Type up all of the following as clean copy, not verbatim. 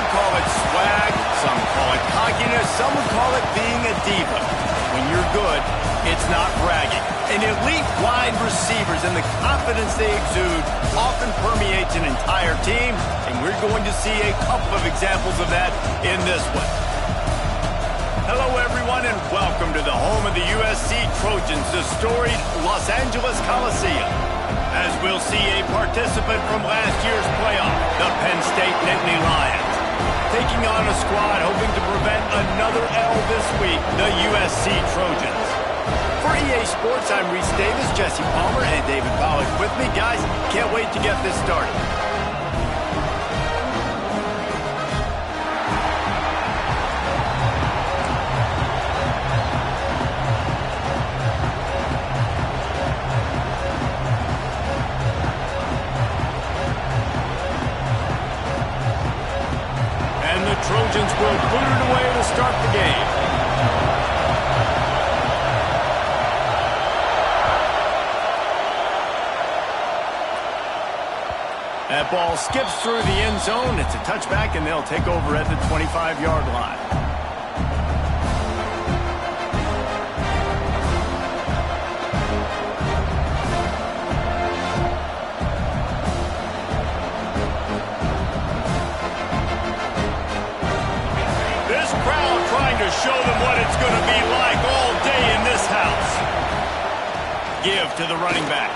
would call it swag, some call it cockiness, some would call it being a diva. When you're good, it's not bragging. And elite wide receivers and the confidence they exude often permeates an entire team, and we're going to see a couple of examples of that in this one. Hello, everyone, and welcome to the home of the USC Trojans, the storied Los Angeles Coliseum. As we'll see a participant from last year's playoff, the Penn State Nittany Lions, taking on a squad hoping to prevent another L this week, the USC Trojans. For EA Sports, I'm Reese Davis, Jesse Palmer, and David Pollack with me. Guys, can't wait to get this started. And the Trojans will put it away to start the game. That ball skips through the end zone. It's a touchback, and they'll take over at the 25-yard line. This crowd trying to show them what it's going to be like all day in this house. Give to the running back.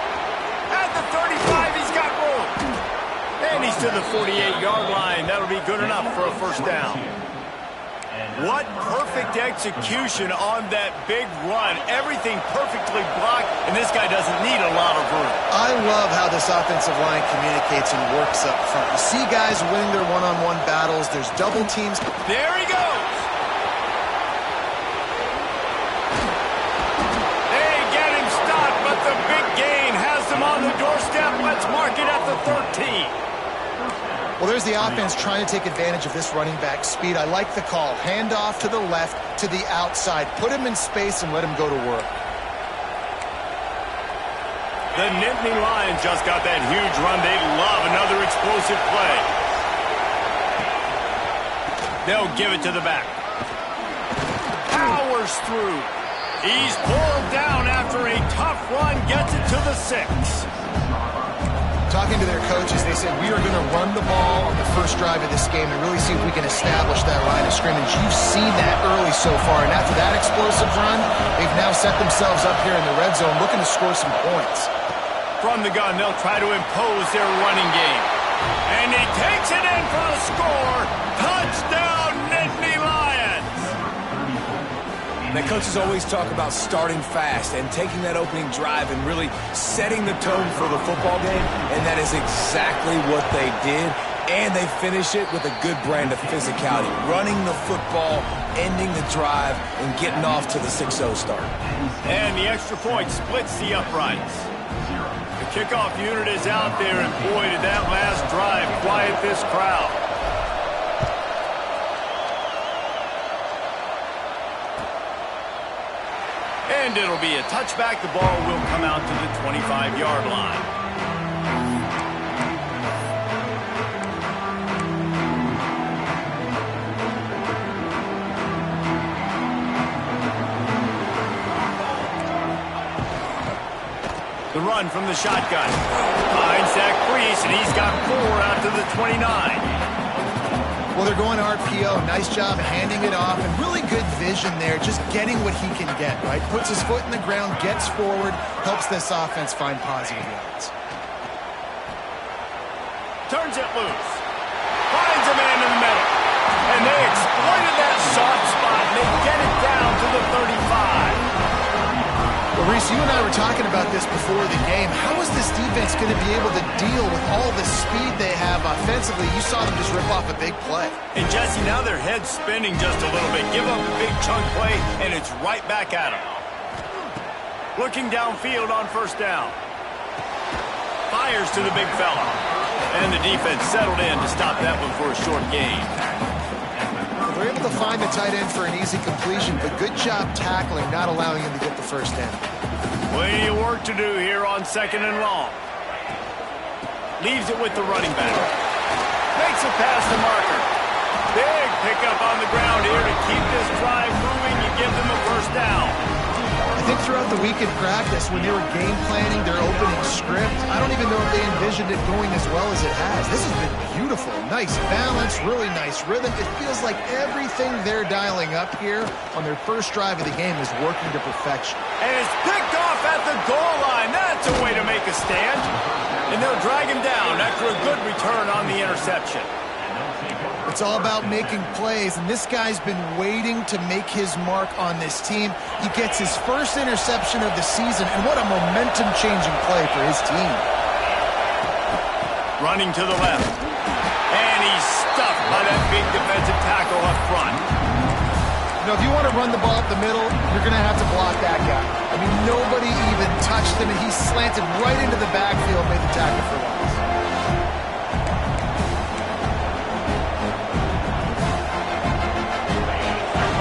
At the 35, he's got room. And he's to the 48-yard line. That'll be good enough for a first down. What perfect execution on that big run. Everything perfectly blocked, and this guy doesn't need a lot of room. I love how this offensive line communicates and works up front. You see guys winning their one-on-one battles. There's double teams. There he goes. They get him stopped, but the big gain has them on the doorstep. Let's mark it at the 13. Well, there's the offense trying to take advantage of this running back speed. I like the call. Hand off to the left, to the outside. Put him in space and let him go to work. The Nittany Lions just got that huge run. They love another explosive play. They'll give it to the back. Powers through. He's pulled down after a tough run. Gets it to the 6. Talking to their coaches, they said, we are going to run the ball on the first drive of this game and really see if we can establish that line of scrimmage. You've seen that early so far, and after that explosive run, they've now set themselves up here in the red zone looking to score some points. From the gun, they'll try to impose their running game. And he takes it in for the score. Touchdown, Nittany Lions! The coaches always talk about starting fast and taking that opening drive and really setting the tone for the football game, and that is exactly what they did, and they finish it with a good brand of physicality, running the football, ending the drive, and getting off to the 6-0 start. And the extra point splits the uprights. The kickoff unit is out there, and boy, did that last drive quiet this crowd. And it'll be a touchback. The ball will come out to the 25-yard line. The run from the shotgun. Finds that crease, and he's got 4 out to the 29. Well, they're going RPO. Nice job handing it off, and really good vision there, just getting what he can get, right? Puts his foot in the ground, gets forward, helps this offense find positive yards. Turns it loose. Finds a man in the middle. And they exploited that soft spot, and they get it down to the 35. Well, Reese, you and I were talking about this before the game. How is this defense going to be able to deal with all the speed they have offensively? You saw them just rip off a big play. And Jesse, now their head's spinning just a little bit. Give up a big chunk play, and it's right back at them. Looking downfield on first down. Fires to the big fella. And the defense settled in to stop that one for a short gain. They're able to find the tight end for an easy completion, but good job tackling, not allowing him to get the first down. Plenty of work to do here on 2nd and long. Leaves it with the running back. Makes it past the marker. give them a first down. I think throughout the week in practice, when they were game planning their opening script, I don't even know if they envisioned it going as well as it has. This has been beautiful. Nice balance, really nice rhythm. It feels like everything they're dialing up here on their first drive of the game is working to perfection. And it's picked off at the goal line. That's a way to make a stand. And they'll drag him down after a good return on the interception. It's all about making plays, and this guy's been waiting to make his mark on this team. He gets his first interception of the season, and what a momentum-changing play for his team. Running to the left. And he's stuffed by that big defensive tackle up front. You know, if you want to run the ball up the middle, you're going to have to block that guy. I mean, nobody even touched him, and he slanted right into the backfield, made the tackle for loss.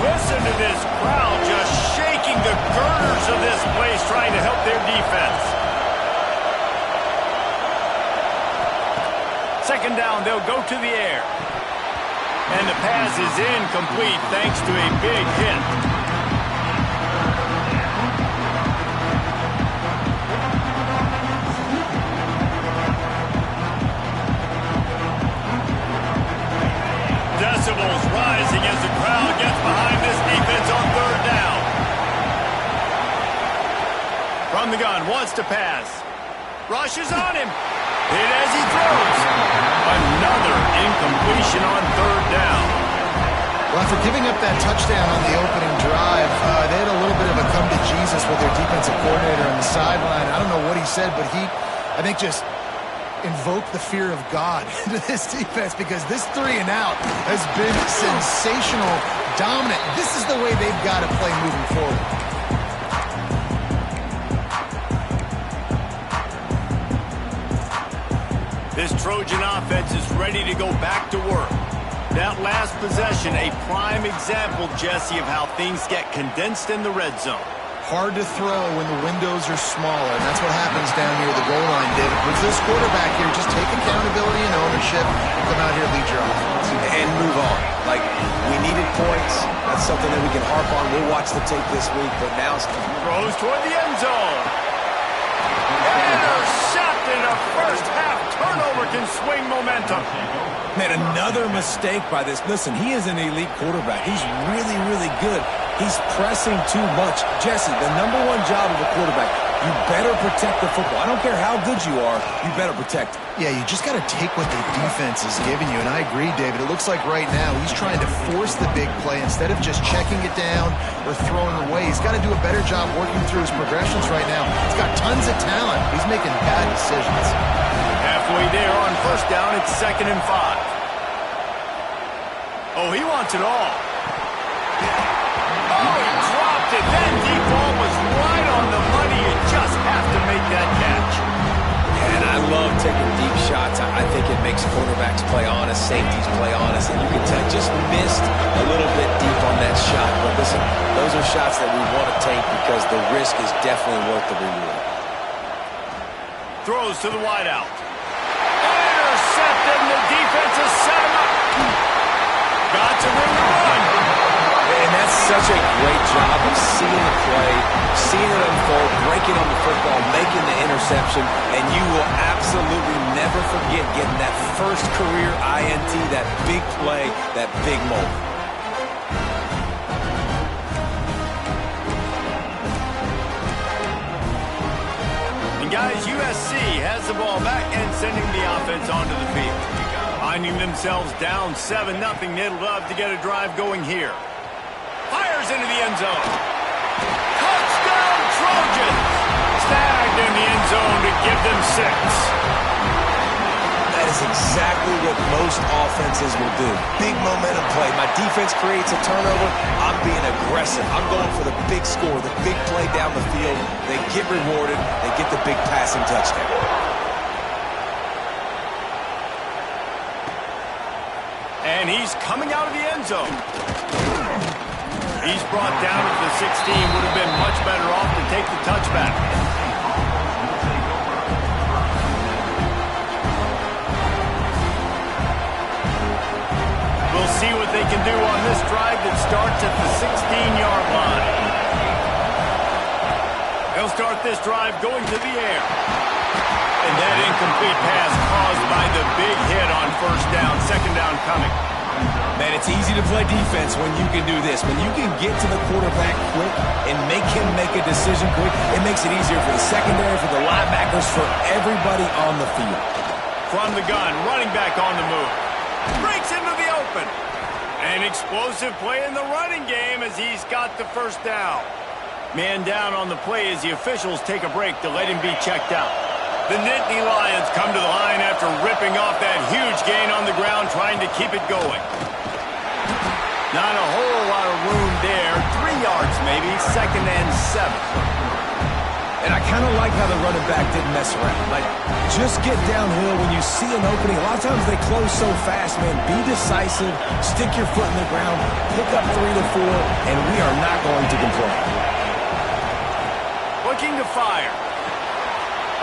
Listen to this crowd just shaking the girders of this place, trying to help their defense. Second down, they'll go to the air. And the pass is incomplete thanks to a big hit. Decibels rising as the crowd gets behind this defense on third down. From the gun, wants to pass. Rushes on him. Hit as he throws. Another incompletion on third down. Well, after giving up that touchdown on the opening drive, they had a little bit of a come to Jesus with their defensive coordinator on the sideline. I don't know what he said, but he, I think, just invoke the fear of God into this defense, because this 3-and-out has been sensational, dominant. This is the way they've got to play moving forward. This Trojan offense is ready to go back to work. That last possession, a prime example, Jesse, of how things get condensed in the red zone. Hard to throw when the windows are smaller, and that's what happens down near the goal line, David. But this quarterback here, just take accountability and ownership and come out here and lead your offense. And move on. Like, we needed points. That's something that we can harp on. We'll watch the tape this week, but now it's... Throws toward the end zone. Intercepted. A first-half turnover can swing momentum. Man, another mistake by this. Listen, he is an elite quarterback. He's really, really good. He's pressing too much. Jesse, the number one job of a quarterback, you better protect the football. I don't care how good you are, you better protect it. Yeah, you just got to take what the defense is giving you, and I agree, David. It looks like right now he's trying to force the big play instead of just checking it down or throwing away. He's got to do a better job working through his progressions right now. He's got tons of talent. He's making bad decisions. Halfway there on first down, it's 2nd and 5. Oh, he wants it all. Oh, he dropped it. That deep ball was right on the money. You just have to make that catch. And I love taking deep shots. I think it makes quarterbacks play honest, safeties play honest, and you can tell just missed a little bit deep on that shot. But listen, those are shots that we want to take because the risk is definitely worth the reward. Throws to the wideout. Intercepted, and the defense has set him up. Got to bring the run. And that's such a great job of seeing the play, seeing it unfold, breaking on the football, making the interception, and you will absolutely never forget getting that first career INT, that big play, that big moment. And guys, USC has the ball back and sending the offense onto the field. Finding themselves down 7-0, they'd love to get a drive going here. Fires into the end zone. Touchdown, Trojans! Snagged in the end zone to give them 6. That is exactly what most offenses will do. Big momentum play. My defense creates a turnover. I'm being aggressive. I'm going for the big score, the big play down the field. They get rewarded. They get the big passing touchdown. And he's coming out of the end zone. He's brought down at the 16. Would have been much better off to take the touchback. We'll see what they can do on this drive that starts at the 16-yard line. They'll start this drive going to the air. And that incomplete pass caused by the big hit on first down, second down coming. Man, it's easy to play defense when you can do this. When you can get to the quarterback quick and make him make a decision quick, it makes it easier for the secondary, for the linebackers, for everybody on the field. From the gun, running back on the move. Breaks into the open. An explosive play in the running game as he's got the first down. Man down on the play as the officials take a break to let him be checked out. The Nittany Lions come to the line after ripping off that huge gain on the ground, trying to keep it going. Not a whole lot of room there. 3 yards maybe, second and 7. And I kind of like how the running back didn't mess around. Like, just get downhill when you see an opening. A lot of times they close so fast, man. Be decisive, stick your foot in the ground, pick up 3 to 4, and we are not going to complain. Looking to fire.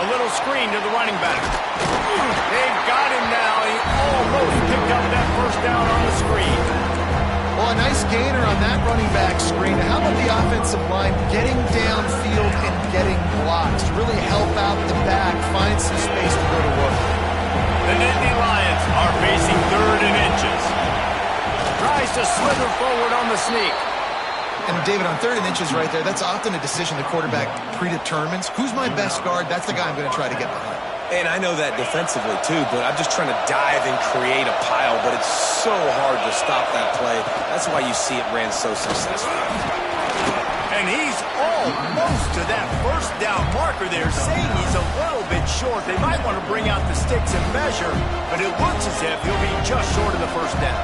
A little screen to the running back. They've got him now. He almost picked up that first down on the screen. Well, a nice gainer on that running back screen. How about the offensive line getting downfield and getting blocks to really help out the back, find some space to go to work? The Nittany Lions are facing 3rd and inches. Tries to slither forward on the sneak. And, David, on 3rd and inches right there, that's often a decision the quarterback predetermines. Who's my best guard? That's the guy I'm going to try to get behind. And I know that defensively, too, but I'm just trying to dive and create a pile, but it's so hard to stop that play. That's why you see it ran so successfully. And he's almost to that first down marker there, saying he's a little bit short. They might want to bring out the sticks and measure, but it looks as if he'll be just short of the first down.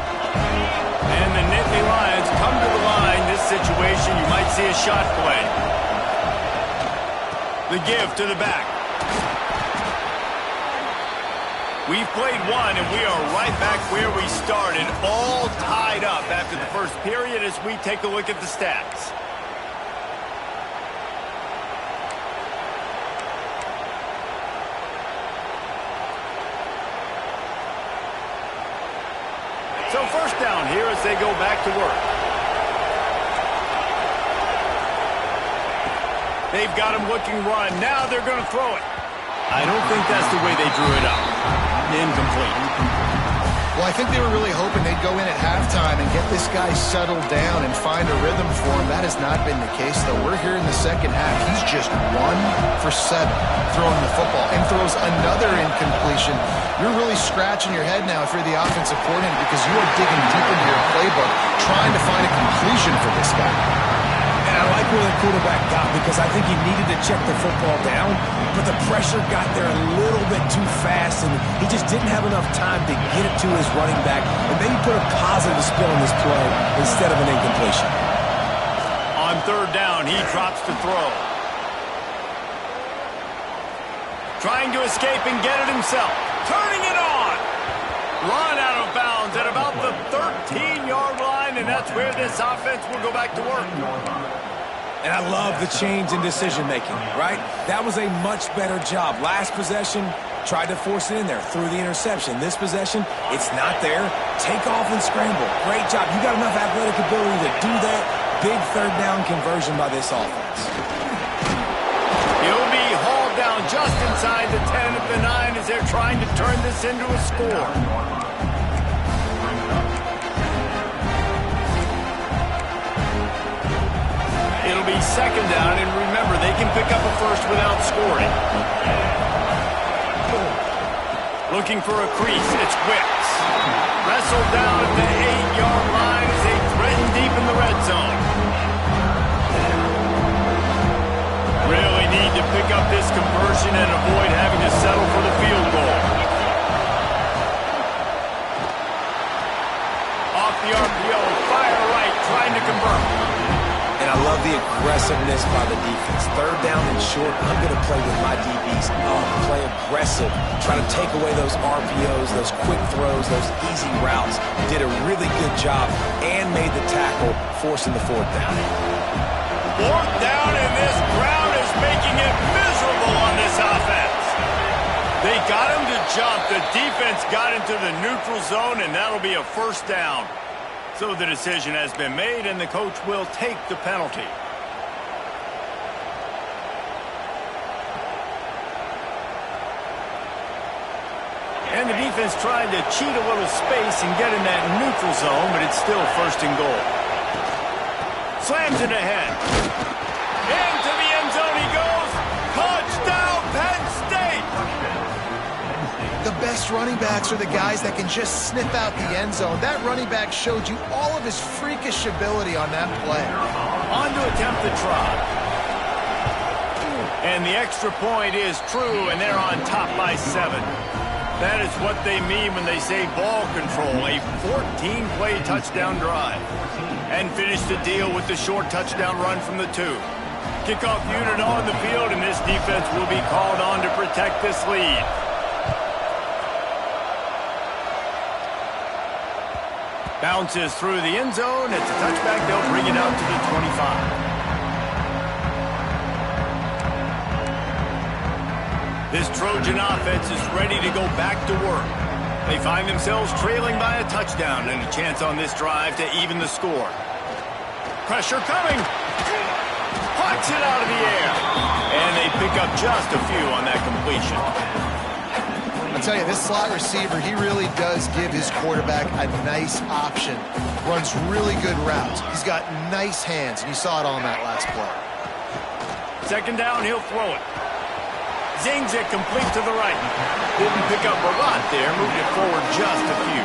And the Nittany Lions come to the line. This situation, you might see a shot play. The give to the back. We've played one, and we are right back where we started, all tied up after the first period as we take a look at the stats. So first down here as they go back to work. They've got him looking run. Now they're going to throw it. I don't think that's the way they drew it up. Incomplete. Well, I think they were really hoping they'd go in at halftime and get this guy settled down and find a rhythm for him. That has not been the case, though. We're here in the second half. He's just 1 for 7 throwing the football and throws another incompletion. You're really scratching your head now if you're the offensive coordinator because you are digging deep into your playbook trying to find a completion for this guy. And I like where the quarterback got because I think he needed to check the football down, but the pressure got there a little bit too fast, and he just didn't have enough time to get it to his running back and maybe put a positive spin on this play instead of an incompletion. On 3rd down, he drops to throw. Trying to escape and get it himself. Turning it on. Run out of bounds at about the 13-yard line, and that's where this offense will go back to work. And I love the change in decision-making, right? That was a much better job. Last possession, tried to force it in there, threw the interception. This possession, it's not there. Take off and scramble. Great job. You got enough athletic ability to do that. Big 3rd down conversion by this offense. He'll be hauled down just inside the 10 at the 9 as they're trying to turn this into a score. It'll be 2nd down, and remember, they can pick up a first without scoring. Looking for a crease, it's Wicks. Wrestled down at the 8-yard line as they threaten deep in the red zone. Really need to pick up this conversion and avoid having to settle for the field goal. Off the RPO, fire right, trying to convert. And I love the aggressiveness by the defense. 3rd down and short, I'm going to play with my DBs. Play aggressive. Try to take away those RPOs, those quick throws, those easy routes. Did a really good job and made the tackle, forcing the 4th down. 4th down, and this crowd is making it miserable on this offense. They got him to jump. The defense got into the neutral zone, and that'll be a first down. So the decision has been made, and the coach will take the penalty. And the defense tried to cheat a little space and get in that neutral zone, but it's still first and goal. Slams it ahead. Into the end zone he goes. Touchdown, Penn State! The best running backs are the guys that can just sniff out the end zone. That running back showed you all of his freakish ability on that play. On to attempt the try. And the extra point is true, and they're on top by 7. That is what they mean when they say ball control, a 14-play touchdown drive. And finish the deal with the short touchdown run from the 2. Kickoff unit on the field, and this defense will be called on to protect this lead. Bounces through the end zone. It's a touchback. They'll bring it out to the 25. This Trojan offense is ready to go back to work. They find themselves trailing by a touchdown and a chance on this drive to even the score. Pressure coming. Hawks it out of the air. And they pick up just a few on that completion. I'll tell you, this slot receiver, he really does give his quarterback a nice option. Runs really good routes. He's got nice hands, and you saw it all in that last play. Second down, he'll throw it. Zings it complete to the right. Didn't pick up a lot there, moved it forward just a few.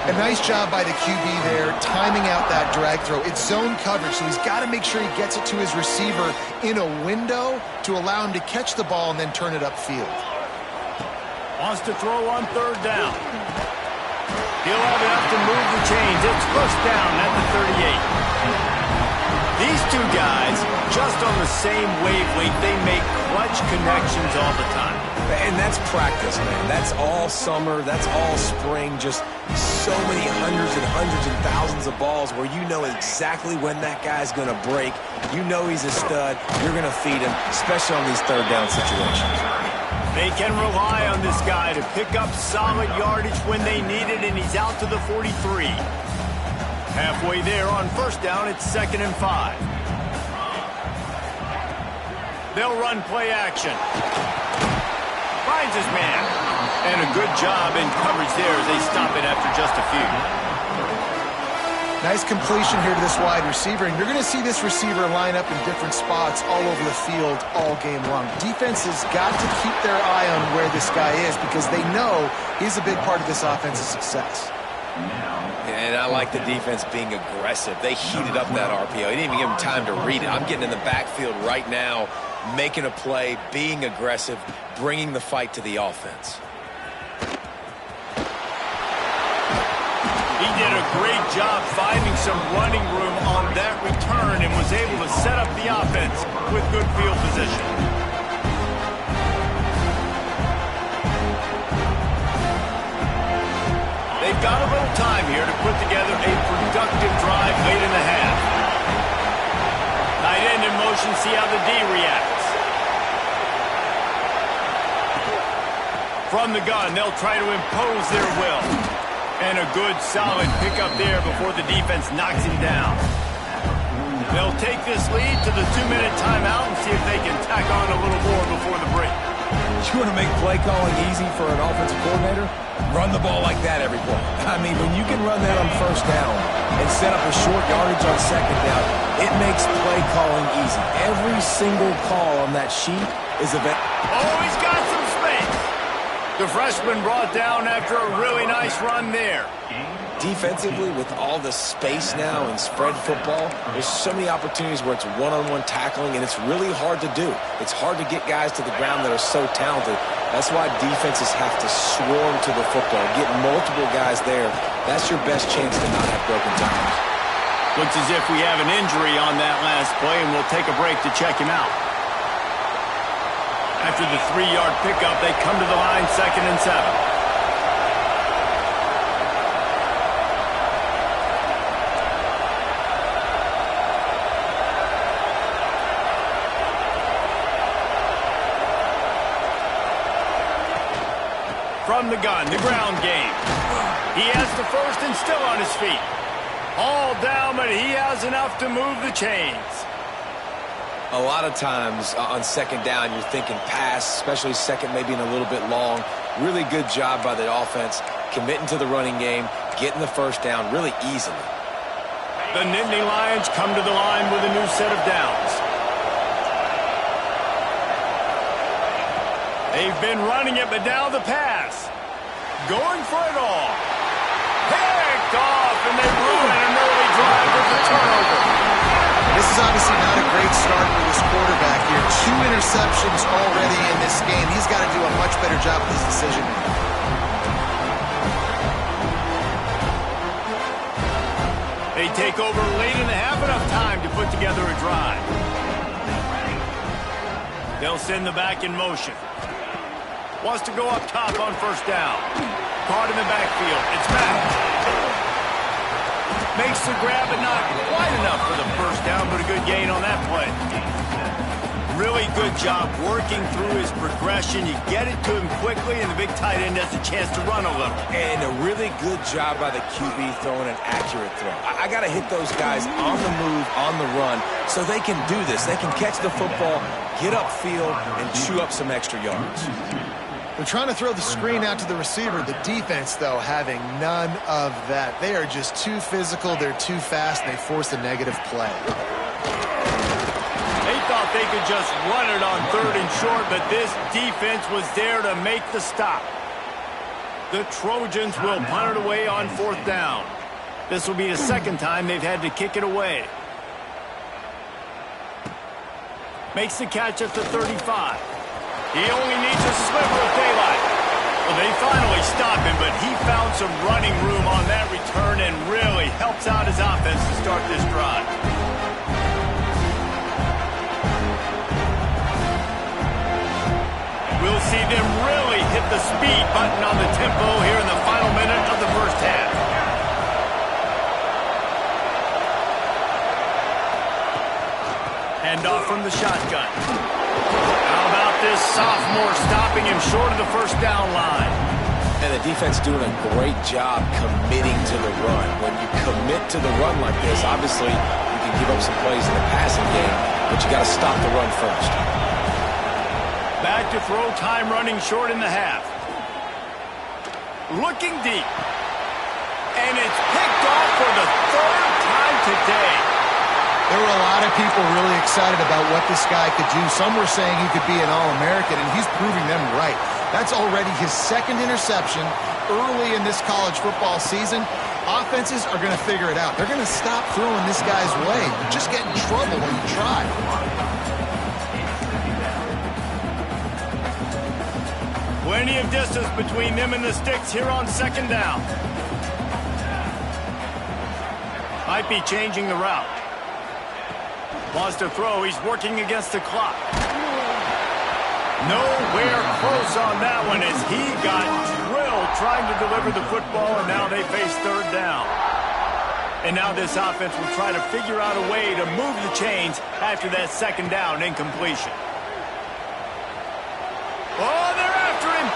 A nice job by the QB there, timing out that drag throw. It's zone coverage, so he's got to make sure he gets it to his receiver in a window to allow him to catch the ball and then turn it upfield. Wants to throw on third down. He'll have enough to move the chains. It's first down at the 38. These two guys, just on the same wavelength, they make clutch connections all the time. And that's practice, man. That's all summer. That's all spring. Just so many hundreds and thousands of balls where you know exactly when that guy's going to break. You know he's a stud. You're going to feed him, especially on these third down situations. They can rely on this guy to pick up solid yardage when they need it, and he's out to the 43. Halfway there on first down, it's 2nd and 5. They'll run play action. Finds his man. And a good job in coverage there as they stop it after just a few. Nice completion here to this wide receiver, and you're going to see this receiver line up in different spots all over the field all game long. Defense has got to keep their eye on where this guy is because they know he's a big part of this offense's success. And I like the defense being aggressive. They heated up that RPO. He didn't even give him time to read it. I'm getting in the backfield right now, making a play, being aggressive, bringing the fight to the offense. He did a great job finding some running room on that return and was able to set up the offense with good field position. They've got a little time here to put together a productive drive late in the half. Tight end in motion, see how the D reacts. From the gun, they'll try to impose their will. And a good, solid pickup there before the defense knocks him down. They'll take this lead to the 2-minute timeout and see if they can tack on a little more before the break. You want to make play calling easy for an offensive coordinator? Run the ball like that every play. I mean, when you can run that on first down and set up a short yardage on second down, it makes play calling easy. Every single call on that sheet is a bet. Oh, he's got some space. The freshman brought down after a really nice run there. Defensively, with all the space now and spread football, there's so many opportunities where it's one-on-one tackling, and it's really hard to do. It's hard to get guys to the ground that are so talented. That's why defenses have to swarm to the football, get multiple guys there. That's your best chance to not have broken tackles. Looks as if we have an injury on that last play, and we'll take a break to check him out. After the 3-yard pickup, they come to the line, 2nd and 7. From the gun, the ground game. He has the first and still on his feet. All down, but he has enough to move the chains. A lot of times on second down, you're thinking pass, especially second maybe in a little bit long. Really good job by the offense, committing to the running game, getting the first down really easily. The Nittany Lions come to the line with a new set of downs. They've been running it, but now the pass. Going for it all. Picked off, and they ruin an early drive with the turnover. This is obviously not a great start for this quarterback here. 2 interceptions already in this game. He's got to do a much better job with his decision-making. They take over late in the half, enough time to put together a drive. They'll send the back in motion. Wants to go up top on first down. Caught in the backfield. It's back. Makes the grab, but not quite enough for the first down, but a good gain on that play. Really good job working through his progression. You get it to him quickly, and the big tight end has a chance to run a little. And a really good job by the QB throwing an accurate throw. I got to hit those guys on the move, on the run, so they can do this. They can catch the football, get upfield, and chew up some extra yards. They're trying to throw the screen out to the receiver. The defense, though, having none of that. They are just too physical, they're too fast, and they force a negative play. They thought they could just run it on 3rd and short, but this defense was there to make the stop. The Trojans will punt it away on 4th down. This will be the second time they've had to kick it away. Makes the catch at the 35. He only needs a sliver of daylight. Well, they finally stop him, but he found some running room on that return and really helps out his offense to start this drive. We'll see them really hit the speed button on the tempo here in the final minute of the first half. Hand off from the shotgun. How about this sophomore stopping him short of the first down line? And the defense doing a great job committing to the run. When you commit to the run like this, obviously you can give up some plays in the passing game, but you got to stop the run first. Back to throw, time running short in the half. Looking deep. And it's picked off for the 3rd time today. There were a lot of people really excited about what this guy could do. Some were saying he could be an All-American, and he's proving them right. That's already his 2nd interception early in this college football season. Offenses are going to figure it out. They're going to stop throwing this guy's way. You just get in trouble when you try. Plenty of distance between them and the sticks here on 2nd down. Might be changing the route. Wants to throw. He's working against the clock. Nowhere close on that one as he got drilled trying to deliver the football, and now they face 3rd down. And now this offense will try to figure out a way to move the chains after that 2nd down incompletion. Oh, they're after him.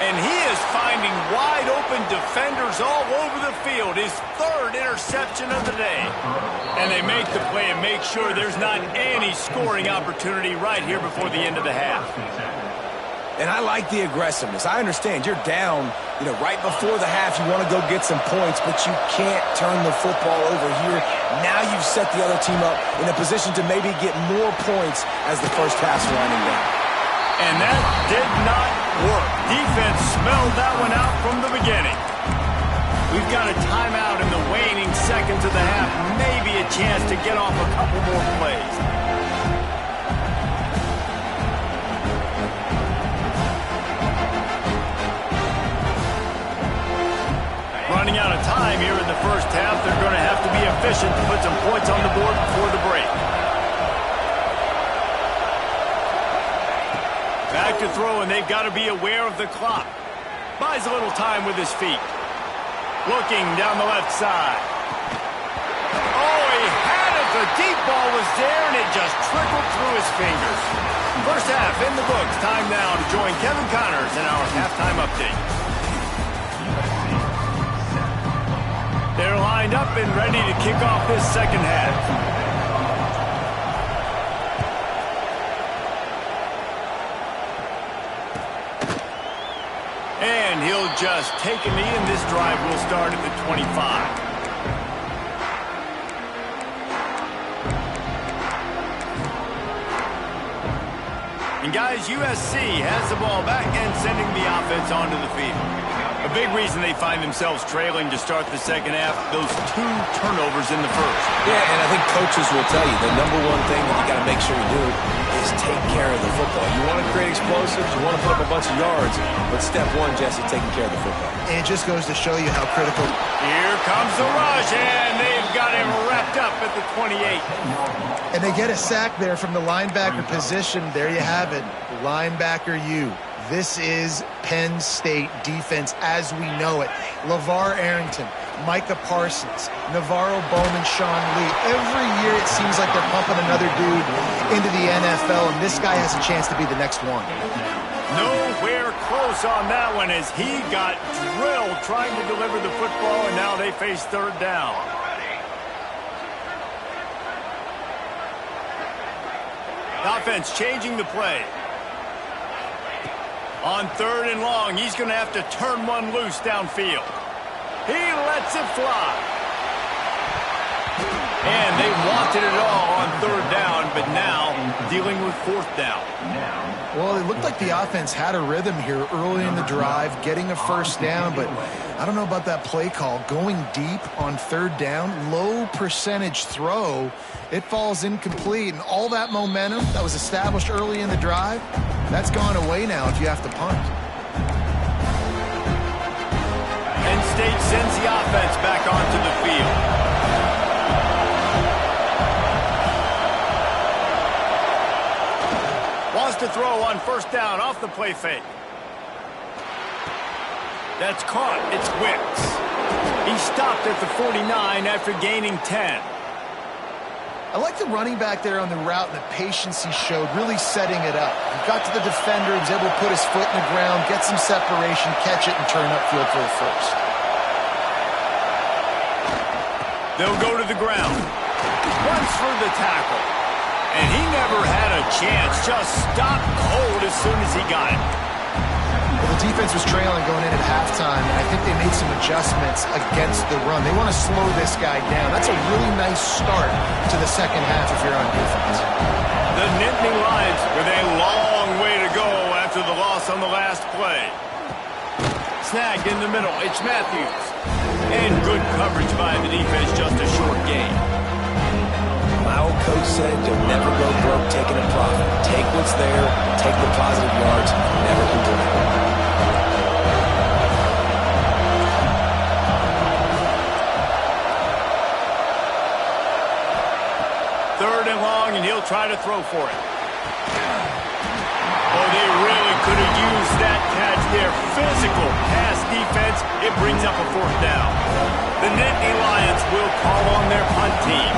And he is finding wide-open defenders all over the field. His 3rd interception of the day. And they make the play and make sure there's not any scoring opportunity right here before the end of the half. And I like the aggressiveness. I understand you're down, right before the half. You want to go get some points, but you can't turn the football over here. Now you've set the other team up in a position to maybe get more points as the first half's winding down. And that did not work. Defense smelled that one out from the beginning. We've got a timeout in the waning seconds of the half. Maybe a chance to get off a couple more plays. Running out of time here in the first half. They're going to have to be efficient to put some points on the board before the break. Back to throw, and they've got to be aware of the clock. Buys a little time with his feet. Looking down the left side. Oh, he had it. The deep ball was there, and it just trickled through his fingers. First half in the books. Time now to join Kevin Connors in our halftime update. lined up and ready to kick off this second half. And he'll just take a knee, and this drive will start at the 25. And guys, USC has the ball back and sending the offense onto the field. A big reason they find themselves trailing to start the second half, those 2 turnovers in the first. Yeah, and I think coaches will tell you the number one thing that you got to make sure you do is take care of the football. You want to create explosives, you want to put up a bunch of yards, but step one, Jesse, taking care of the football. And it just goes to show you how critical. Here comes the rush, and they've got him wrapped up at the 28. And they get a sack there from the linebacker position. There you have it, linebacker U. This is Penn State defense as we know it. LeVar Arrington, Micah Parsons, Navarro Bowman, Sean Lee. Every year it seems like they're pumping another dude into the NFL, and this guy has a chance to be the next one. Nowhere close on that one as he got drilled trying to deliver the football, and now they face third down. Offense changing the play. On 3rd and long, he's going to have to turn one loose downfield. He lets it fly. And they wanted it all on 3rd down, but now dealing with 4th down. Well, it looked like the offense had a rhythm here early in the drive, getting a first down, but I don't know about that play call. Going deep on 3rd down, low percentage throw, it falls incomplete, and all that momentum that was established early in the drive, that's gone away now if you have to punt. Penn State sends the offense back onto the field. Wants to throw on 1st down off the play fake. That's caught. It's Wicks. He stopped at the 49 after gaining 10. I like the running back there on the route and the patience he showed, really setting it up. He got to the defender, he was able to put his foot in the ground, get some separation, catch it, and turn upfield for the first. They'll go to the ground. Runs for the tackle. And he never had a chance. Just stopped cold as soon as he got it. Well, the defense was trailing going in at halftime, and I think they made some adjustments against the run. They want to slow this guy down. That's a really nice start to the second half if you're on defense. The Nittany Lions with a long way to go after the loss on the last play. Snagged in the middle. It's Matthews. And good coverage by the defense, just a short gain. My old coach said you'll never go broke taking a profit. Take what's there, take the positive yards, never complain. 3rd and long, and he'll try to throw for it. Oh, they really could have used that catch there. Physical pass defense. It brings up a 4th down. The Nittany Lions will call on their punt team.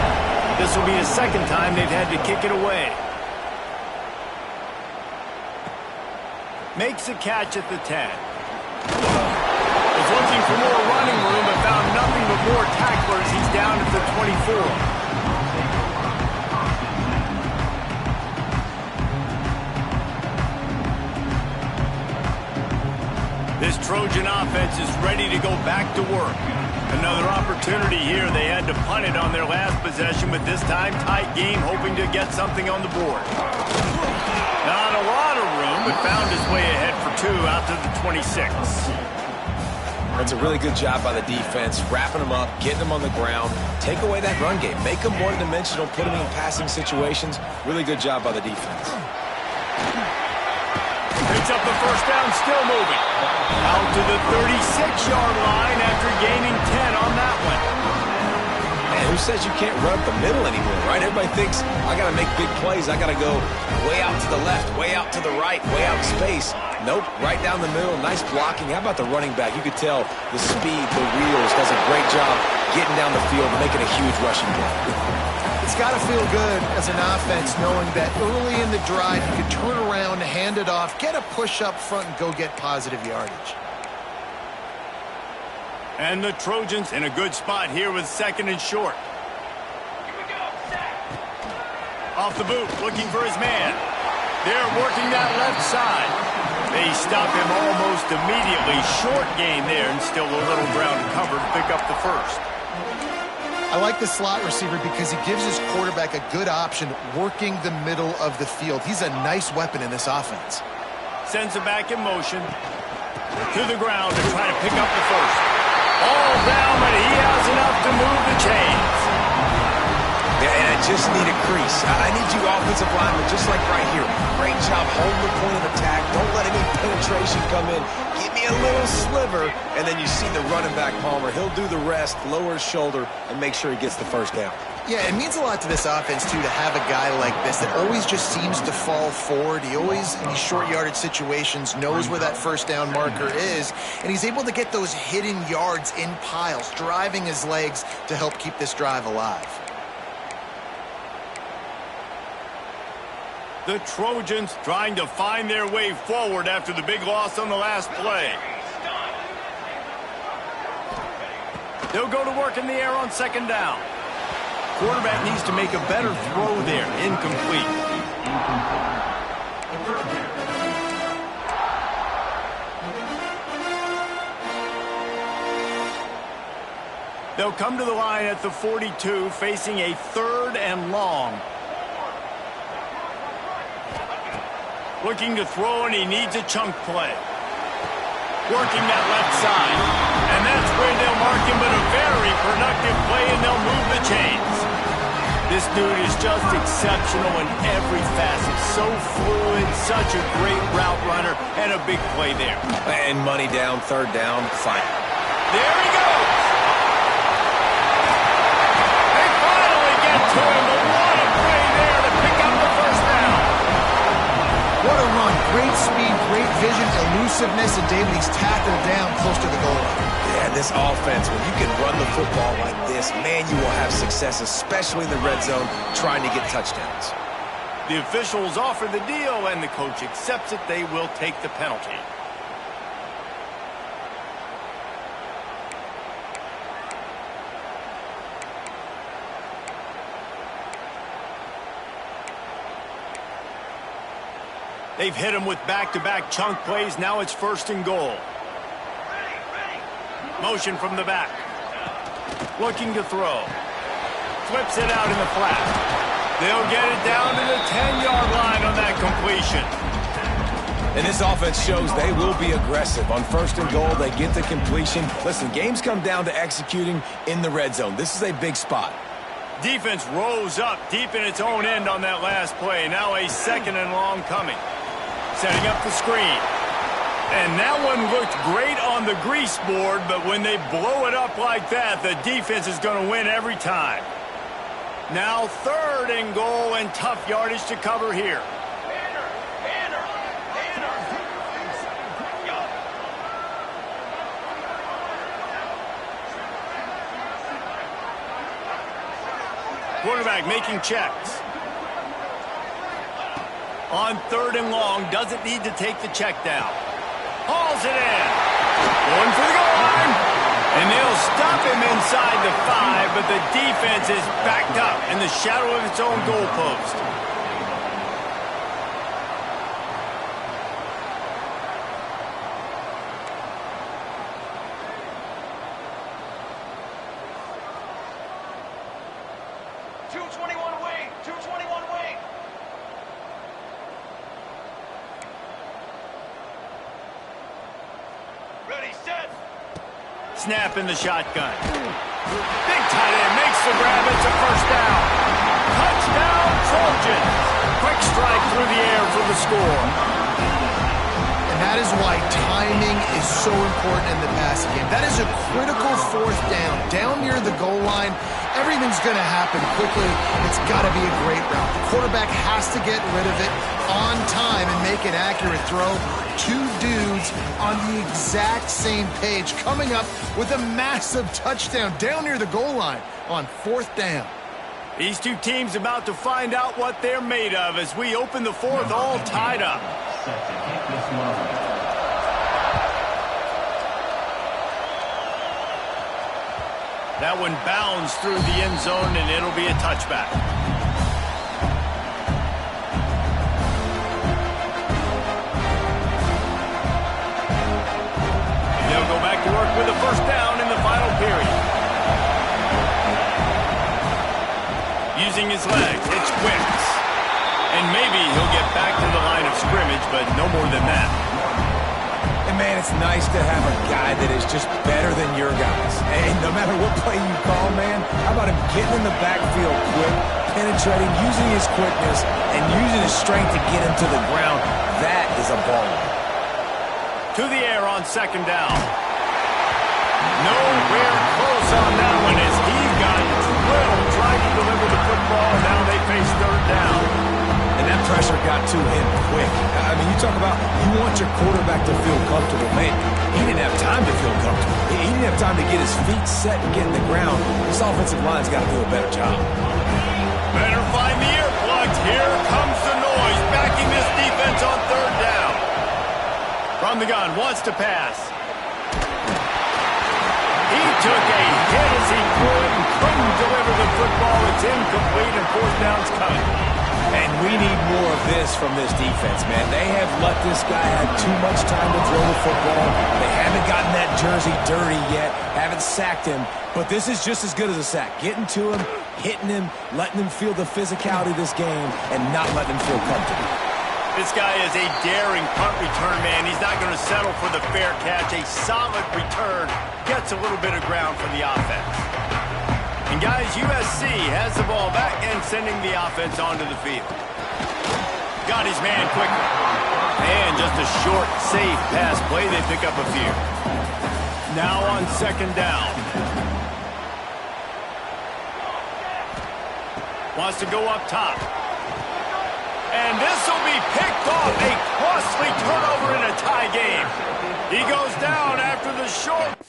This will be the 2nd time they've had to kick it away. Makes a catch at the 10. Was looking for more running room, but found nothing but more tacklers. He's down at the 24. This Trojan offense is ready to go back to work. Another opportunity here. They had to punt it on their last possession, but this time tight game, hoping to get something on the board. Not a lot of room, but found his way ahead for 2 out to the 26. That's a really good job by the defense, wrapping them up, getting them on the ground, take away that run game, make them one-dimensional, put them in passing situations. Really good job by the defense. Picks up the 1st down, still moving. Out to the 36-yard line after gaining 10 on that one. Man, who says you can't run up the middle anymore, right? Everybody thinks, I got to make big plays. I got to go way out to the left, way out to the right, way out in space. Nope, right down the middle. Nice blocking. How about the running back? You could tell the speed, the wheels, does a great job getting down the field and making a huge rushing play. It's got to feel good as an offense knowing that early in the drive you can turn around, hand it off, get a push up front, and go get positive yardage. And the Trojans in a good spot here with 2nd and short. Off the boot, looking for his man. They're working that left side. They stop him almost immediately. Short gain there, and still a little ground to cover to pick up the first. I like the slot receiver because he gives his quarterback a good option working the middle of the field. He's a nice weapon in this offense. Sends it back in motion. To the ground to try to pick up the first. All down, but he has enough to move the chains. Yeah, and I just need a crease. I need you offensive linemen, just like right here. Great job holding the point of attack. Don't let any penetration come in. Give me a little sliver, and then you see the running back, Palmer. He'll do the rest, lower his shoulder, and make sure he gets the first down. Yeah, it means a lot to this offense, too, to have a guy like this that always just seems to fall forward. He always, in these short yardage situations, knows where that first down marker is, and he's able to get those hidden yards in piles, driving his legs to help keep this drive alive. The Trojans trying to find their way forward after the big loss on the last play. They'll go to work in the air on 2nd down. Quarterback needs to make a better throw there. Incomplete. They'll come to the line at the 42, facing a 3rd and long. Looking to throw, and he needs a chunk play. Working that left side. And that's where they'll mark him, but a very productive play, and they'll move the chains. This dude is just exceptional in every facet. So fluid, such a great route runner, and a big play there. And money down, 3rd down, fine. There he goes! They finally get to him, but what a play there to pick up the first down. What a run. Great speed, great vision, elusiveness, and David, he's tackled down close to the goal line. Yeah, this offense, when you can run the football like this, man, you will have success, especially in the red zone, trying to get touchdowns. The officials offer the deal, and the coach accepts it. They will take the penalty. They've hit him with back-to-back chunk plays. Now it's 1st and goal. Motion from the back. Looking to throw. Flips it out in the flat. They'll get it down to the 10-yard line on that completion. And this offense shows they will be aggressive. On 1st and goal, they get the completion. Listen, games come down to executing in the red zone. This is a big spot. Defense rose up deep in its own end on that last play. Now a 2nd and long coming. Setting up the screen. And that one looked great on the grease board, but when they blow it up like that, the defense is going to win every time. Now 3rd and goal, and tough yardage to cover here. Quarterback making checks. On 3rd and long, doesn't need to take the check down. Hauls it in. Going for the goal line. And they'll stop him inside the 5, but the defense is backed up in the shadow of its own goalpost. Snap in the shotgun. Big tight end makes the grab. It's a 1st down. Touchdown, Trojans. Quick strike through the air for the score. And that is why timing is so important in the passing game. That is a critical 4th down. Down near the goal line, everything's going to happen quickly. It's got to be a great route. The quarterback has to get rid of it on time and make an accurate throw. 2 dudes on the exact same page, coming up with a massive touchdown down near the goal line on 4th down. These two teams about to find out what they're made of as we open the 4th all tied up. That one bounds through the end zone, and it'll be a touchback. They'll go back to work with a first down in the final period. Using his legs, it's Wicks. And maybe he'll get back to the line of scrimmage, but no more than that. And, man, it's nice to have a guy that is just better than your guys. And no matter what play you call, man, how about him getting in the backfield quick, penetrating, using his quickness, and using his strength to get him to the ground? That is a baller. To the air on second down. Nowhere close on that one as he got drilled trying to deliver the football, and now they face third down. And that pressure got to him quick. I mean, you talk about you want your quarterback to feel comfortable. Man, he didn't have time to feel comfortable. He didn't have time to get his feet set and get in the ground. This offensive line's got to do a better job. Better find the earplugs. Here comes the noise, backing this defense on third down. From the gun, wants to pass. He took a hit as he threw it and couldn't deliver the football. It's incomplete and fourth down's coming. And we need more of this from this defense, man. They have let this guy have too much time to throw the football. They haven't gotten that jersey dirty yet, haven't sacked him. But this is just as good as a sack. Getting to him, hitting him, letting him feel the physicality of this game, and not letting him feel comfortable. This guy is a daring punt return man. He's not going to settle for the fair catch. A solid return gets a little bit of ground for the offense. And guys, USC has the ball back and sending the offense onto the field. Got his man quickly. And just a short, safe pass play. They pick up a few. Now on second down. Wants to go up top. And this will be picked off. A costly turnover in a tie game. He goes down after the short.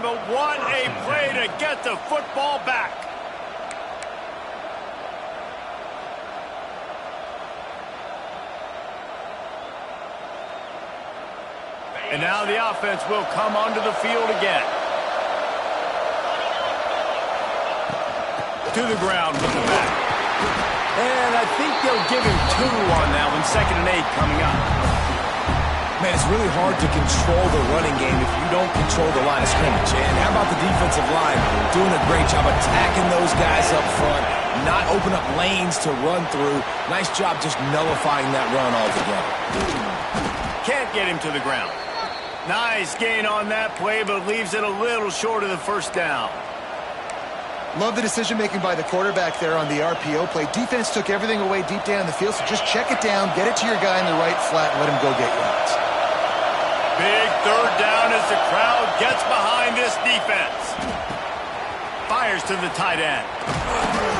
But what a play to get the football back. And now the offense will come onto the field again. To the ground with the back. And I think they'll give him 2 on that one. 2nd and 8 coming up. Man, it's really hard to control the running game if you don't control the line of scrimmage. And how about the defensive line doing a great job attacking those guys up front, not open up lanes to run through. Nice job just nullifying that run altogether. Can't get him to the ground. Nice gain on that play, but leaves it a little short of the first down. Love the decision-making by the quarterback there on the RPO play. Defense took everything away deep down the field, so just check it down, get it to your guy in the right flat, and let him go get yards. Big third down as the crowd gets behind this defense. Fires to the tight end.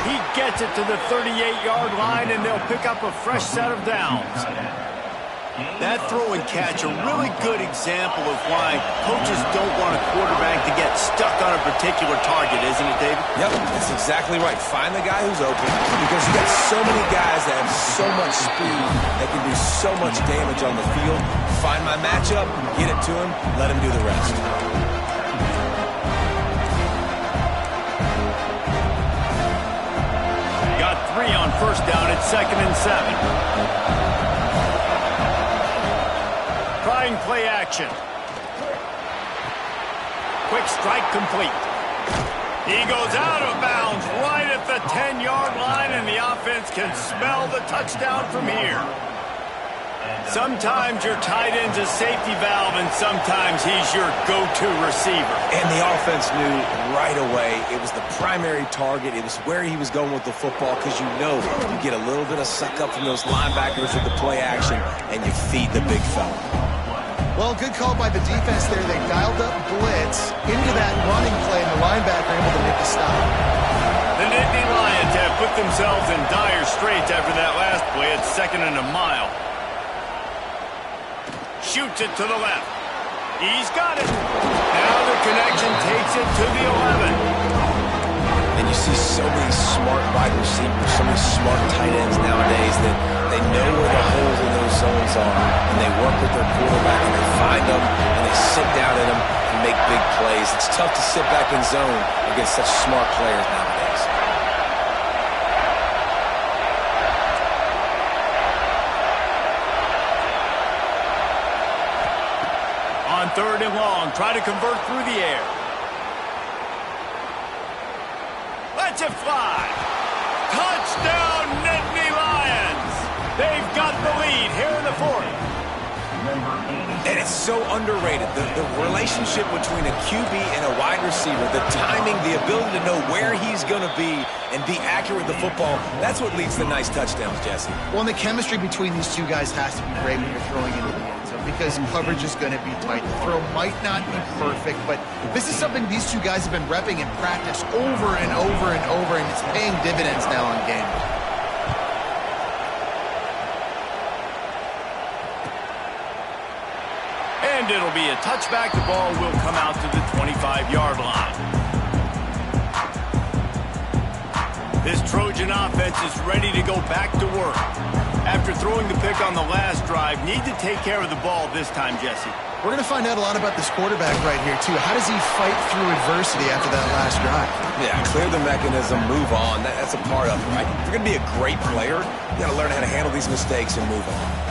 He gets it to the 38-yard line, and they'll pick up a fresh set of downs. That throw and catch, a really good example of why coaches don't want a quarterback to get stuck on a particular target, isn't it, David? Yep, that's exactly right. Find the guy who's open, because you got so many guys that have so much speed that can do so much damage on the field. Find my matchup, get it to him, let him do the rest. Got 3 on first down at 2nd and 7. Trying play action. Quick strike complete. He goes out of bounds right at the 10-yard line, and the offense can smell the touchdown from here. Sometimes your tight end's a safety valve, and sometimes he's your go-to receiver. And the offense knew right away it was the primary target. It was where he was going with the football, because you know you get a little bit of suck-up from those linebackers with the play action, and you feed the big fella. Well, good call by the defense there. They dialed up blitz into that running play, and the linebacker able to make the stop. The Nittany Lions have put themselves in dire straits after that last play at 2nd and a mile. Shoots it to the left. He's got it. Now the connection takes it to the 11. And you see so many smart wide receivers, so many smart tight ends nowadays that they know where the holes in those zones are, and they work with their quarterback, and they find them, and they sit down in them and make big plays. It's tough to sit back in zone against such smart players nowadays. On 3rd and long, try to convert through the air. Lets it fly. Touchdown, Nittany Lions. They've got the lead here in the 4th. And it's so underrated. The relationship between a QB and a wide receiver, the timing, the ability to know where he's going to be and be accurate with the football, that's what leads to nice touchdowns, Jesse. Well, and the chemistry between these two guys has to be great when you're throwing into the end zone, because coverage is going to be tight. The throw might not be perfect, but this is something these two guys have been repping in practice over and over and over, and it's paying dividends now on game. And it'll be a touchback. The ball will come out to the 25-yard line. This Trojan offense is ready to go back to work. After throwing the pick on the last drive, need to take care of the ball this time, Jesse. We're going to find out a lot about this quarterback right here, too. How does he fight through adversity after that last drive? Yeah, clear the mechanism, move on. That's a part of it, right? If you're going to be a great player, you got to learn how to handle these mistakes and move on.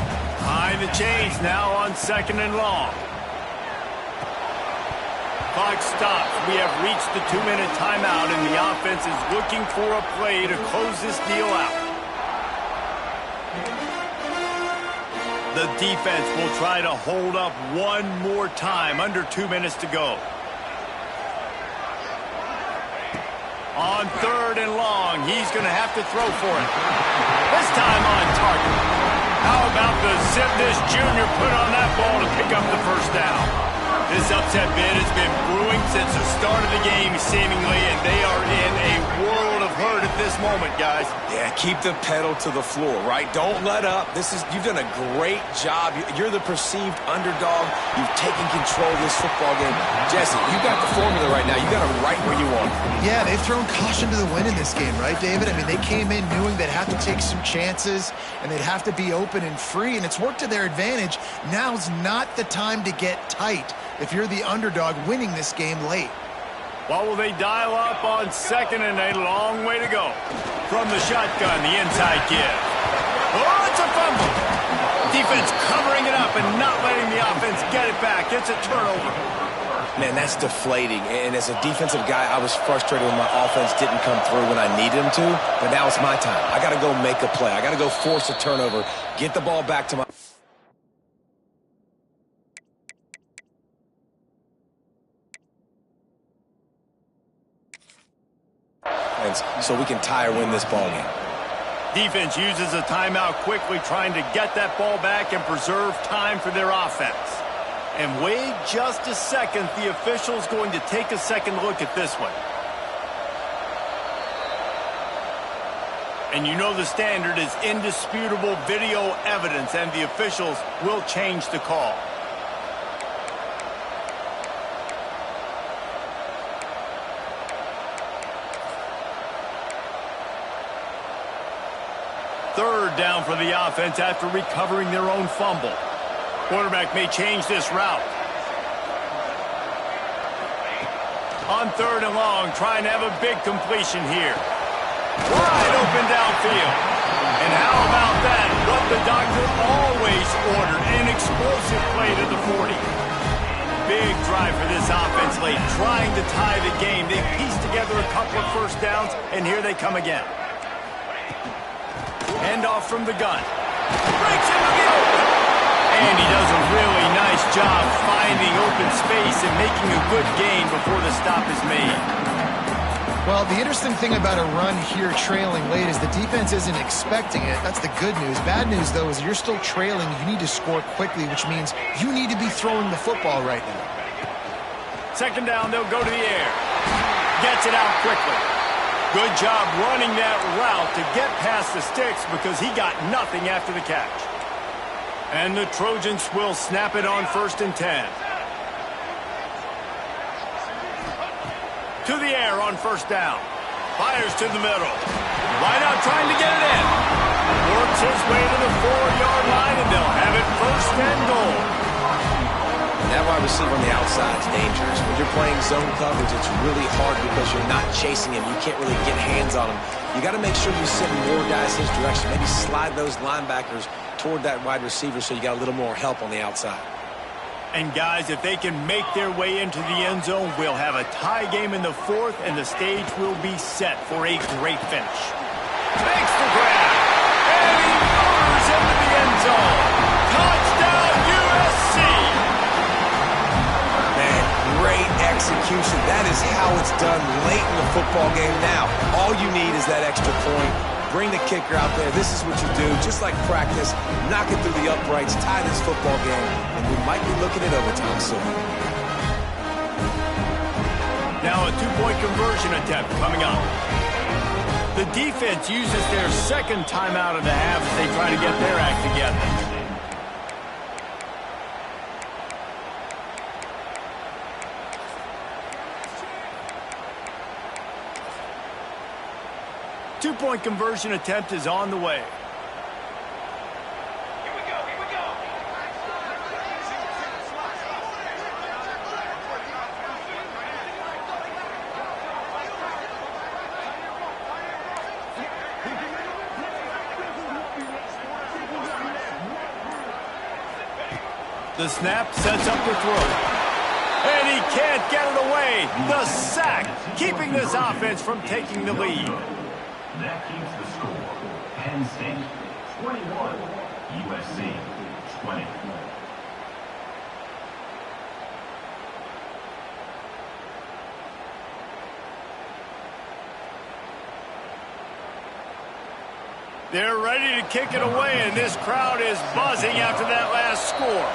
Behind the chains now on 2nd and long. Clock stops. We have reached the 2-minute timeout, and the offense is looking for a play to close this deal out. The defense will try to hold up one more time. Under 2 minutes to go. On 3rd and long, he's going to have to throw for it. This time on target. How about the Zipness Jr. put on that ball to pick up the first down? This upset bid has been brewing since the start of the game, seemingly, and they are in a world of hurt at this moment, guys. Yeah, keep the pedal to the floor, right? Don't let up. You've done a great job. You're the perceived underdog. You've taken control of this football game. Jesse, you got the formula right now. You got it right where you want it. Yeah, they've thrown caution to the wind in this game, right, David? I mean, they came in knowing they'd have to take some chances, and they'd have to be open and free, and it's worked to their advantage. Now's not the time to get tight if you're the underdog winning this game late. Well, will they dial up on 2nd and a long way to go? From the shotgun, the inside give. Oh, it's a fumble. Defense covering it up and not letting the offense get it back. It's a turnover. Man, that's deflating. And as a defensive guy, I was frustrated when my offense didn't come through when I needed him to. But now it's my time. I got to go make a play. I got to go force a turnover, get the ball back to my... so we can tie or win this ball game. Defense uses a timeout quickly, trying to get that ball back and preserve time for their offense. And wait just a second, the official's going to take a second look at this one. And you know the standard is indisputable video evidence, and the officials will change the call. Third down for the offense after recovering their own fumble. Quarterback may change this route. On 3rd and long, trying to have a big completion here. Wide open downfield. And how about that? What the doctor always ordered, an explosive play to the 40. big drive for this offense late, trying to tie the game. They pieced together a couple of first downs, and here they come again. Handoff from the gun. Breaks into the open. And he does a really nice job finding open space and making a good gain before the stop is made. Well, the interesting thing about a run here trailing late is the defense isn't expecting it. That's the good news. Bad news, though, is you're still trailing. You need to score quickly, which means you need to be throwing the football right now. Second down, they'll go to the air. Gets it out quickly. Good job running that route to get past the sticks because he got nothing after the catch. And the Trojans will snap it on 1st and 10. To the air on 1st down. Fires to the middle. Right out trying to get it in. Works his way to the 4-yard line, and they'll have it 1st and goal. That wide receiver on the outside is dangerous. When you're playing zone coverage, it's really hard because you're not chasing him. You can't really get hands on him. You got to make sure you send more guys his direction. Maybe slide those linebackers toward that wide receiver so you got a little more help on the outside. And guys, if they can make their way into the end zone, we'll have a tie game in the 4th, and the stage will be set for a great finish. Makes the grab, and he moves into the end zone. Touchdown, USC! Man, great execution. That is how it's done late in the football game now. All you need is that extra point. Bring the kicker out there. This is what you do. Just like practice, knock it through the uprights, tie this football game, and we might be looking at overtime soon. Now a 2-point conversion attempt coming up. The defense uses their second timeout of the half as they try to get their act together. Two-point conversion attempt is on the way. Here we go, here we go. The snap sets up the throw. And he can't get it away. The sack, keeping this offense from taking the lead. That keeps the score. Penn State 21, USC 20. They're ready to kick it away, and this crowd is buzzing after that last score.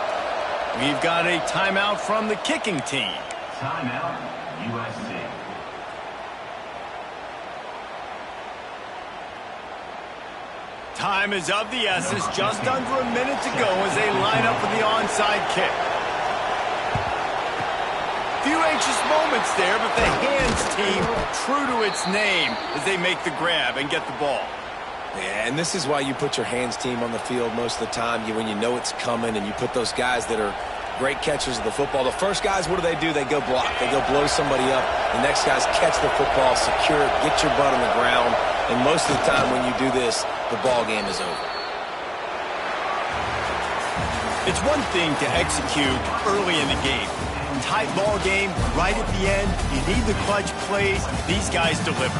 We've got a timeout from the kicking team. Timeout, USC. Time is of the essence, just under a minute to go as they line up for the onside kick. Few anxious moments there, but the hands team true to its name as they make the grab and get the ball. Yeah, and this is why you put your hands team on the field most of the time. When you know it's coming, and you put those guys that are great catchers of the football. The first guys, what do? They go block. They go blow somebody up. The next guys catch the football, secure it, get your butt on the ground. And most of the time when you do this, the ball game is over. It's one thing to execute early in the game. Tight ball game, right at the end, you need the clutch plays. These guys deliver.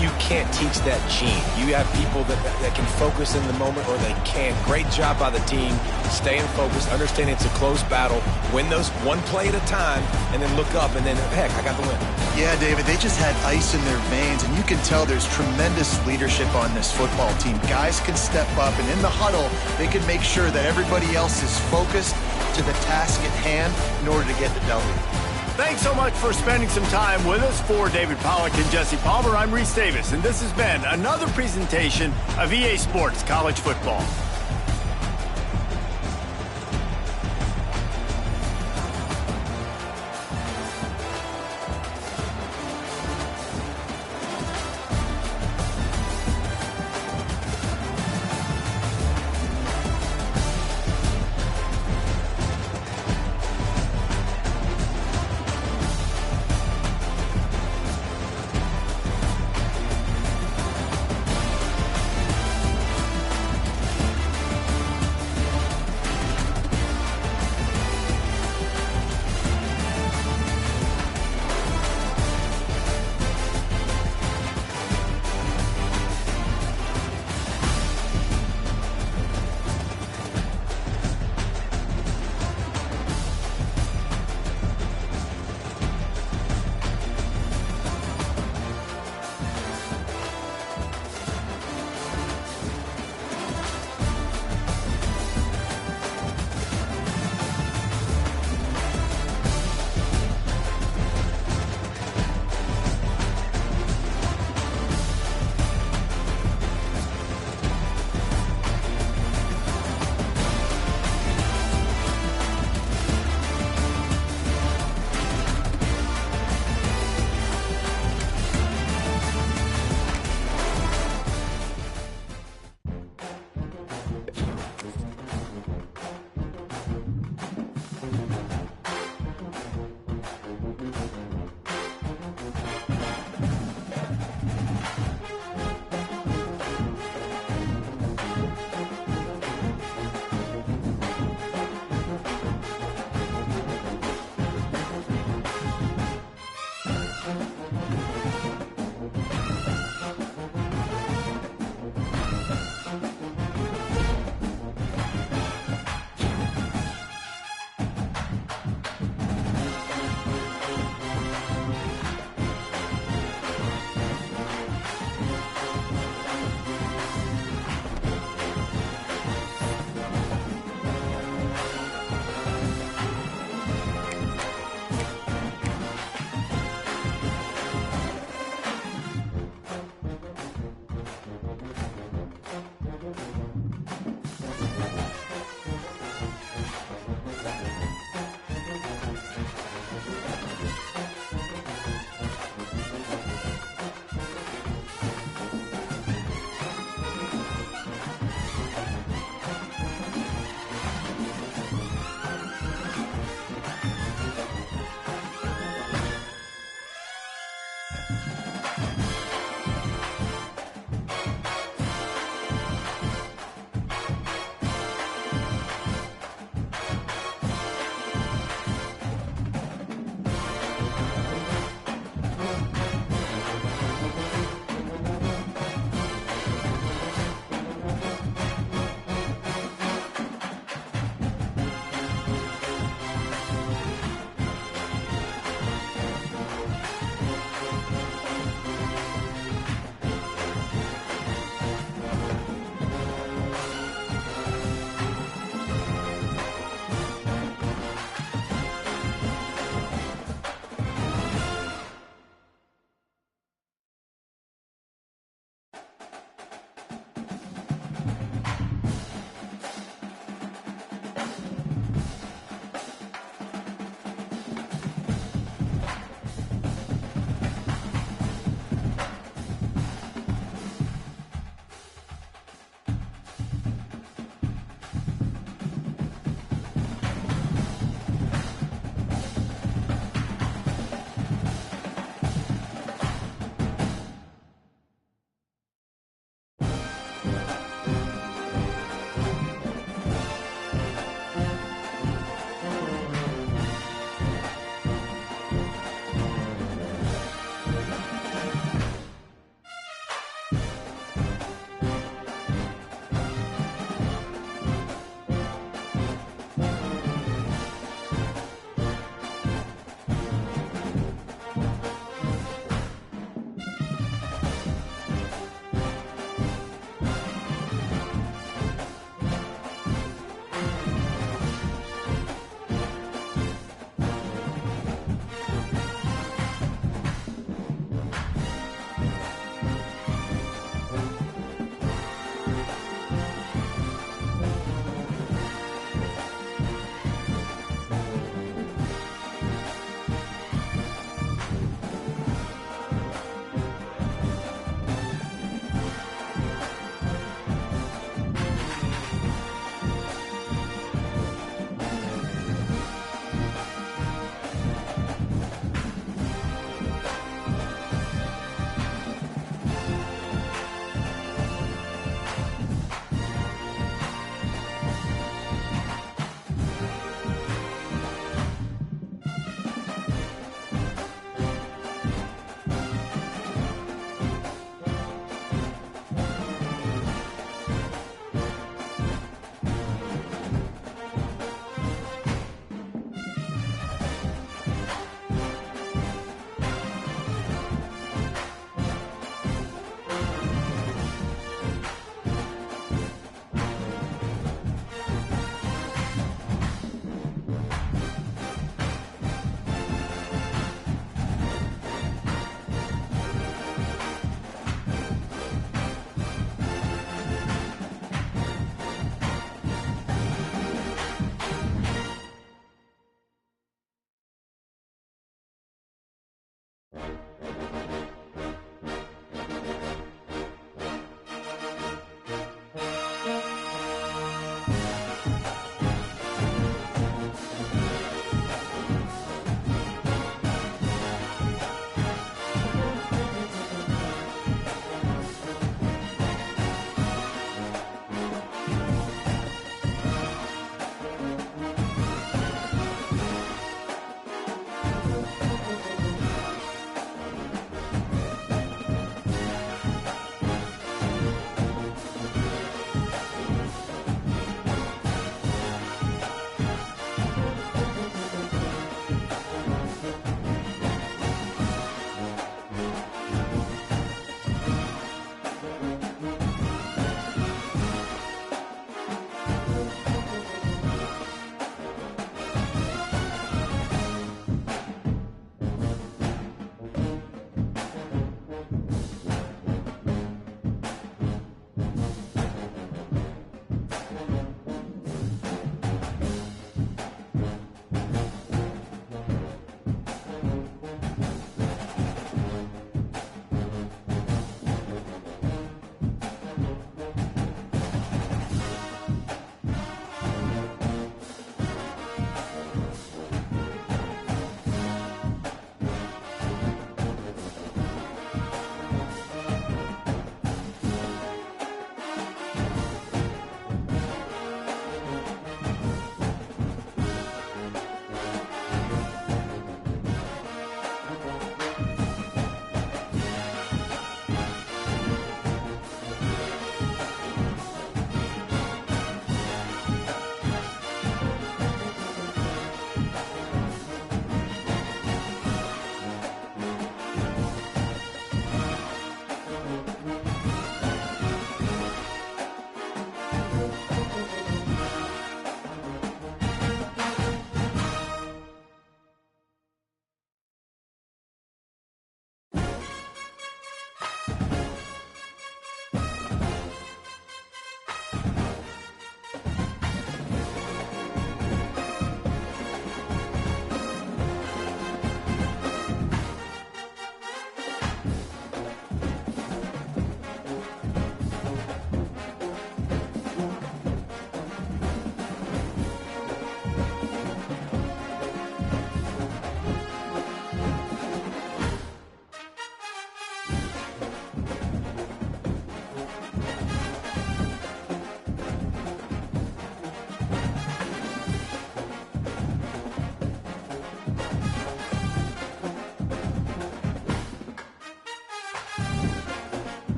You can't teach that gene. You have people that can focus in the moment, or they can't. Great job by the team, staying focused, understanding it's a close battle, win those one play at a time, and then look up, and then, heck, I got the win. Yeah, David, they just had ice in their veins, and you can tell there's tremendous leadership on this football team. Guys can step up, and in the huddle, they can make sure that everybody else is focused to the task at hand in order to get the W. Thanks so much for spending some time with us. For David Pollack and Jesse Palmer, I'm Reese Davis, and this has been another presentation of EA Sports College Football.